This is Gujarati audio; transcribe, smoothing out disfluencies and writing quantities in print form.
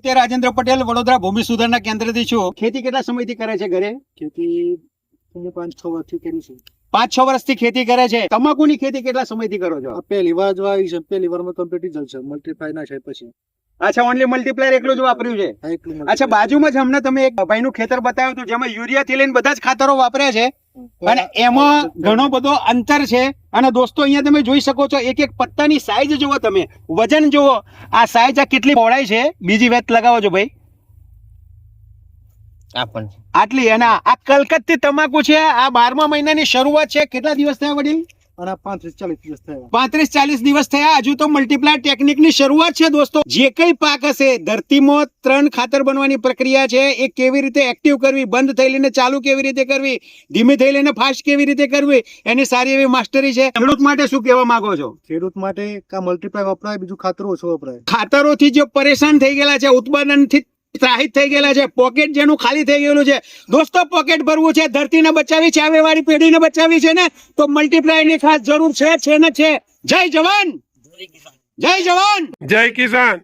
રાજેન્દ્ર પટેલ વડોદરા ભૂમિ સુધારણા કેન્દ્રથી છું. ખેતી કેટલા સમયથી કરે છે ઘરે? ખેતી 5-6 વર્ષથી કરી છે. 5-6 વર્ષથી ખેતી કરે છે. તમાકુની ખેતી કેટલા સમયથી કરો છો? આ પહેલી વાર જ વાવી છે. પહેલી વારમાં કમ્પ્લીટ રિઝલ્ટ છે. મલ્ટીપ્લાય ના છે પછી. અચ્છા, ઓનલી મલ્ટીપ્લાયર એકલું જ વાપર્યું છે. આ એકલું અચ્છા, બાજુમાં જ હમણાં તમે એક ભાઈનું ખેતર બતાવ્યું હતું જેમાં યુરિયાથી લઈને બધા જ ખાતરો વાપર્યા છે અને એમાં ઘણો બધો અંતર છે. અને દોસ્તો અહીંયા તમે જોઈ શકો છો, એક એક પત્તાની સાઈઝ જુઓ, તમે વજન જુઓ. આ સાઈઝ આ કેટલી પહોળાઈ છે. બીજી વેત લગાવો છો ભાઈ, આટલી. અને આ કલકત્તી તમાકુ છે. આ 12મા મહિનાની શરૂઆત છે. કેટલા દિવસ થયા વડીલ? અને 35-40 દિવસ થયા. 35-40 દિવસ થયા. હજુ તો મલ્ટીપ્લાયર ટેકનિકની શરૂઆત છે દોસ્તો. જે કઈ પાક હશે, ધરતીમાં 3 ખાતર બનવાની પ્રક્રિયા છે. એ કેવી રીતે એક્ટિવ કરવી, બંધ થઈ લઈને ચાલુ કેવી રીતે કરવી, ધીમે થઈ લઈને ફાસ્ટ કેવી રીતે કરવી, એની સારી એવી માસ્ટરી છે. ખેડૂત માટે શું કહેવા માંગો છો? ખેડૂત માટે કા મલ્ટીપ્લાય વપરાય, બીજું ખાતરો ઓછો વપરાય. ખાતરોથી જે પરેશાન થઈ ગયેલા છે, ઉત્પાદનથી ત્રાહિત થઈ ગયેલા છે, પોકેટ જેનું ખાલી થઈ ગયેલું છે દોસ્તો, પોકેટ ભરવું છે, ધરતીને બચાવી છે, આવનારી પેઢીને બચાવી છે ને, તો મલ્ટીપ્લાયરની ખાસ જરૂર છે ને છે. જય જવાન, જય જવાન, જય કિસાન.